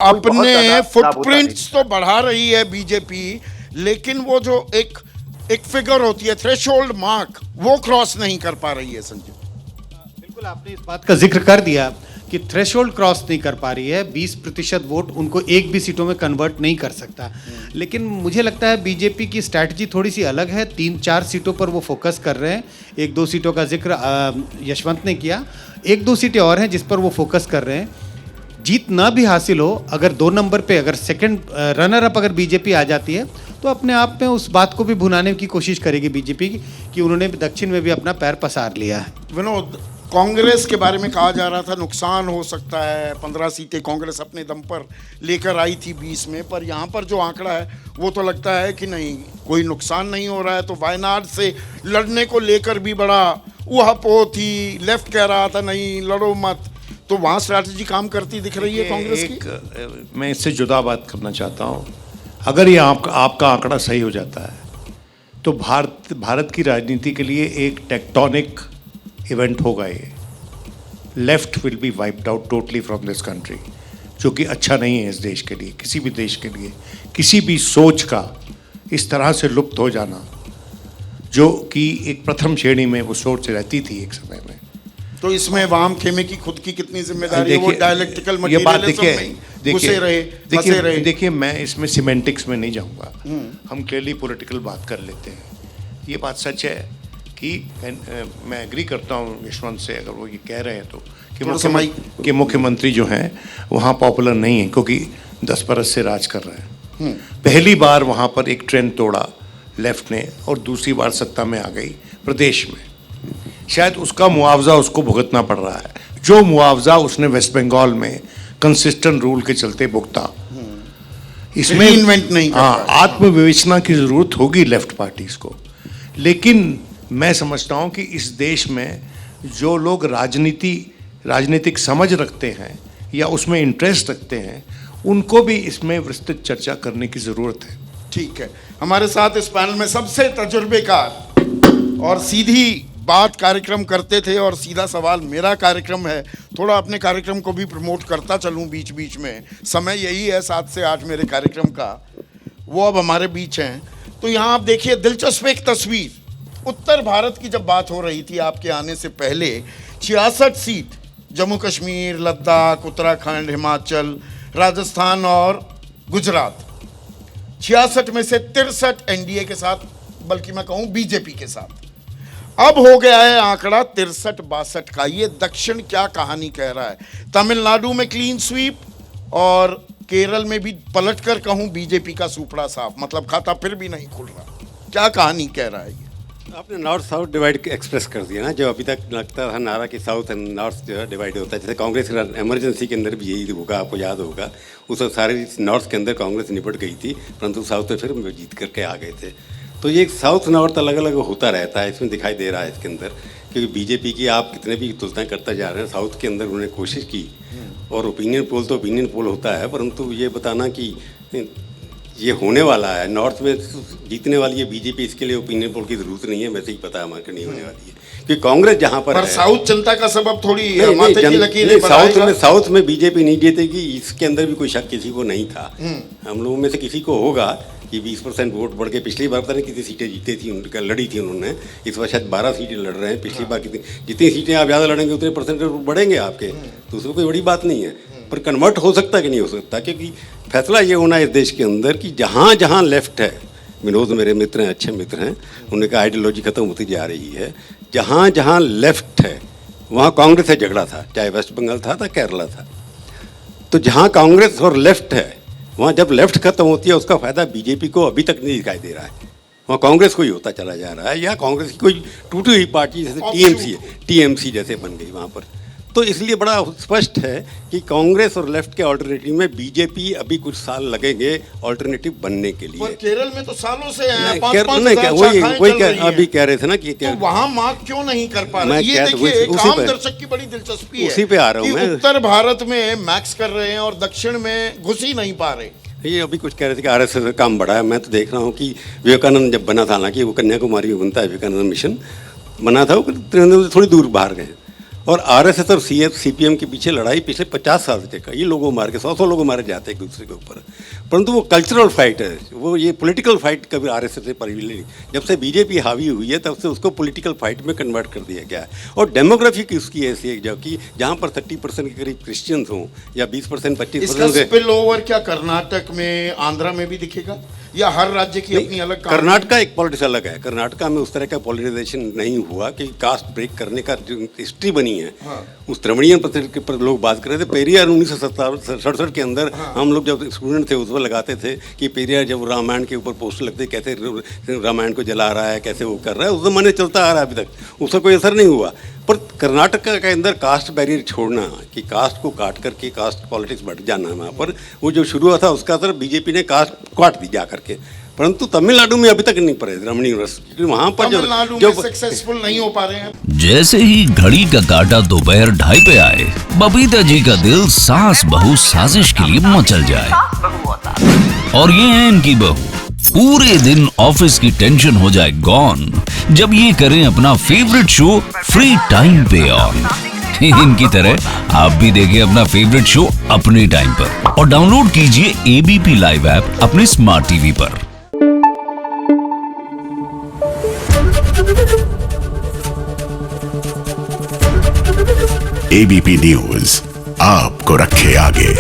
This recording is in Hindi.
अपने फुटप्रिंट्स तो बढ़ा रही है बीजेपी, लेकिन वो जो एक एक फिगर होती है थ्रेशोल्ड मार्क, वो क्रॉस नहीं कर पा रही है। संजीव, बिल्कुल आपने इस बात का जिक्र कर दिया कि थ्रेशोल्ड क्रॉस नहीं कर पा रही है। 20% वोट उनको एक भी सीटों में कन्वर्ट नहीं कर सकता। लेकिन मुझे लगता है बीजेपी की स्ट्रैटेजी थोड़ी सी अलग है। 3-4 सीटों पर वो फोकस कर रहे हैं। 1-2 सीटों का जिक्र यशवंत ने किया, 1-2 सीटें और हैं जिस पर वो फोकस कर रहे हैं। जीत ना भी हासिल हो, अगर 2 नंबर पे अगर सेकंड रनर अप अगर बीजेपी आ जाती है तो अपने आप में उस बात को भी भुनाने की कोशिश करेगी बीजेपी कि उन्होंने दक्षिण में भी अपना पैर पसार लिया है। विनोद, कांग्रेस के बारे में कहा जा रहा था नुकसान हो सकता है, 15 सीटें कांग्रेस अपने दम पर लेकर आई थी 20 में, पर यहाँ पर जो आंकड़ा है वो तो लगता है कि नहीं, कोई नुकसान नहीं हो रहा है। तो वायनाड से लड़ने को लेकर भी बड़ा उहापोह थी, लेफ्ट कह रहा था नहीं लड़ो मत, तो वहाँ स्ट्रैटेजी काम करती दिख रही है कांग्रेस की। मैं इससे जुदा बात करना चाहता हूँ। अगर ये आपका आंकड़ा सही हो जाता है तो भारत की राजनीति के लिए एक टेक्टोनिक इवेंट होगा। ये left will be wiped out totally from this country, जो कि अच्छा नहीं है इस देश के लिए, किसी भी देश के लिए। किसी भी सोच का इस तरह से लुप्त हो जाना, जो कि एक प्रथम श्रेणी में वो सोच रहती थी एक समय में। तो इसमें वाम खेमे की खुद की कितनी जिम्मेदारी है? वो डायलेक्टिकल मटेरियलिज्म में घुसे रहे। देखिए, मैं इसमें सिमेंटिक्स में नहीं जाऊंगा। हम क्लियरली पॉलिटिकल बात कर लेते हैं। ये बात सच है कि मैं एग्री करता हूँ यशवंत से, अगर वो ये कह रहे हैं तो कि मुख्यमंत्री जो हैं वहाँ पॉपुलर नहीं है क्योंकि 10 बरस से राज कर रहे हैं। पहली बार वहाँ पर एक ट्रेंड तोड़ा लेफ्ट ने और दूसरी बार सत्ता में आ गई प्रदेश में। शायद उसका मुआवजा उसको भुगतना पड़ रहा है, जो मुआवजा उसने वेस्ट बंगाल में कंसिस्टेंट रूल के चलते भुगता। इसमें इन्वेंट नहीं, आत्मविवेचना की जरूरत होगी लेफ्ट पार्टीज को। लेकिन मैं समझता हूं कि इस देश में जो लोग राजनीतिक समझ रखते हैं या उसमें इंटरेस्ट रखते हैं, उनको भी इसमें विस्तृत चर्चा करने की जरूरत है। ठीक है, हमारे साथ इस पैनल में सबसे तजुर्बेकार और सीधी बात कार्यक्रम करते थे, और सीधा सवाल मेरा कार्यक्रम है, थोड़ा अपने कार्यक्रम को भी प्रमोट करता चलूं बीच बीच में। समय यही है 7 से 8 मेरे कार्यक्रम का, वो अब हमारे बीच हैं। तो यहाँ आप देखिए दिलचस्प एक तस्वीर। उत्तर भारत की जब बात हो रही थी आपके आने से पहले, 66 सीट जम्मू कश्मीर, लद्दाख, उत्तराखंड, हिमाचल, राजस्थान और गुजरात, 66 में से 63 एनडीए के साथ, बल्कि मैं कहूँ बीजेपी के साथ। अब हो गया है आंकड़ा 63-62 का। ये दक्षिण क्या कहानी कह रहा है? तमिलनाडु में क्लीन स्वीप और केरल में भी पलट कर कहूँ बीजेपी का सुपड़ा साफ, मतलब खाता फिर भी नहीं खुल रहा। क्या कहानी कह रहा है ये? आपने नॉर्थ साउथ डिवाइड एक्सप्रेस कर दिया ना, जो अभी तक लगता था नारा कि साउथ एंड नॉर्थ जो है डिवाइड होता है। जैसे कांग्रेस इमरजेंसी के अंदर भी यही होगा, आपको याद होगा। उस वक्त सारे नॉर्थ के अंदर कांग्रेस निपट गई थी, परंतु साउथ में फिर जीत करके आ गए थे। तो ये साउथ नॉर्थ अलग अलग होता रहता है, इसमें दिखाई दे रहा है इसके अंदर। क्योंकि बीजेपी की आप कितने भी तुलनाएं करते जा रहे हैं, साउथ के अंदर उन्होंने कोशिश की, और ओपिनियन पोल तो ओपिनियन पोल होता है, परंतु ये बताना कि ये होने वाला है, नॉर्थ में जीतने वाली है बीजेपी, इसके लिए ओपिनियन पोल की जरूरत नहीं है। वैसे ही पता है हमारे नहीं होने वाली है, क्योंकि कांग्रेस जहाँ पर है, साउथ जनता का सबब थोड़ी साउथ में बीजेपी नहीं जीतेगी, इसके अंदर भी कोई शक किसी को नहीं था। हम लोगों में से किसी को होगा कि 20% वोट बढ़ के, पिछली बार पता नहीं कितनी सीटें जीती थी, उनका लड़ी थी उन्होंने, इस बार शायद 12 सीटें लड़ रहे हैं। पिछली बार जितनी सीटें आप ज़्यादा लड़ेंगे उतने परसेंट बढ़ेंगे आपके, तो उसमें कोई बड़ी बात नहीं है। पर कन्वर्ट हो सकता है कि नहीं हो सकता, क्योंकि फैसला ये होना है इस देश के अंदर कि जहाँ जहाँ लेफ्ट है, विनोद मेरे मित्र हैं, अच्छे मित्र हैं, उनका आइडियोलॉजी खत्म होती जा रही है। जहाँ जहाँ लेफ्ट है वहाँ कांग्रेस से झगड़ा था, चाहे वेस्ट बंगाल था केरला था। तो जहाँ कांग्रेस और लेफ्ट है वहाँ जब लेफ्ट खत्म होती है, उसका फायदा बीजेपी को अभी तक नहीं दिखाई दे रहा है, वहाँ कांग्रेस को ही होता चला जा रहा है, या कांग्रेस की कोई टूटी हुई पार्टी जैसे टीएमसी जैसे बन गई वहाँ पर। तो इसलिए बड़ा स्पष्ट है कि कांग्रेस और लेफ्ट के ऑल्टरनेटिव में बीजेपी अभी कुछ साल लगेंगे ऑल्टरनेटिव बनने के लिए। केरल में तो सालों से है, वही अभी कह रहे थे ना कि तो वहाँ मार्क क्यों नहीं कर पा रहे? ये देखिए, एक आम दर्शक की बड़ी दिलचस्पी है, उसी पे आ रहा हूँ मैं। उत्तर भारत में मैक्स कर रहे हैं और दक्षिण में घुस ही नहीं पा रहे। ये अभी कुछ कह रहे थे कि आरएसएस का काम बढ़ा है। मैं तो देख रहा हूँ कि विवेकानंद जब बना था ना, कि वो कन्याकुमारी में बनता है विवेकानंद मिशन बना था, वो त्रिवेंद्रम से थोड़ी दूर बाहर गए, और आरएसएस और सीपीएम के पीछे लड़ाई पिछले 50 साल से का, ये लोगों मार के 100 लोगों मारे जाते हैं एक दूसरे के ऊपर, परंतु वो कल्चरल फाइट है, वो ये पॉलिटिकल फाइट कभी आरएसएस से परिविले। जब से बीजेपी हावी हुई है तब से उसको पॉलिटिकल फाइट में कन्वर्ट कर दिया गया है। और डेमोग्राफी की उसकी ऐसी है जबकि जहाँ पर 30% के करीब क्रिश्चियंस हों या 20% 25% इसका स्पिल ओवर क्या कर्नाटक में, आंध्रा में भी दिखेगा, या हर राज्य की अपनी अलग कहानी? कर्नाटका एक पॉलिटिक्स अलग है। कर्नाटका में उस तरह का पॉलिटाइजेशन नहीं हुआ कि कास्ट ब्रेक करने का जो हिस्ट्री बनी है, हाँ। उस द्रविड़ियन पत्रिका पर लोग बात कर रहे थे। पेरियार 1967 के अंदर हम लोग जब स्टूडेंट थे उस पर लगाते थे कि पेरियार जब रामायण के ऊपर पोस्टर लगते कैसे रामायण को जला रहा है, कैसे वो कर रहा है, उस जमाने चलता आ रहा है अभी तक, उसका कोई असर नहीं हुआ। पर कर्नाटक के अंदर कास्ट बैरियर छोड़ना कि कास्ट को काट करके कास्ट पॉलिटिक्स बढ़ जाना वहाँ पर, वो जो शुरू हुआ था उसका असर बीजेपी ने कास्ट काट दी जा करके। परंतु तमिलनाडु में अभी तक नहीं पड़े रमणी यूनिवर्सिटी, क्योंकि वहाँ पर जो सक्सेसफुल नहीं हो पा रहे हैं। जैसे ही घड़ी का काटा दोपहर 2:30 पे आए, बबीता जी का दिल सास बहू साजिश के लिए मचल जाए। और ये है इनकी बहू, पूरे दिन ऑफिस की टेंशन हो जाए गॉन जब ये करें अपना फेवरेट शो फ्री टाइम पे ऑन। इनकी तरह आप भी देखिए अपना फेवरेट शो अपने टाइम पर और डाउनलोड कीजिए एबीपी लाइव ऐप अपने स्मार्ट टीवी पर। एबीपी न्यूज आपको रखे आगे।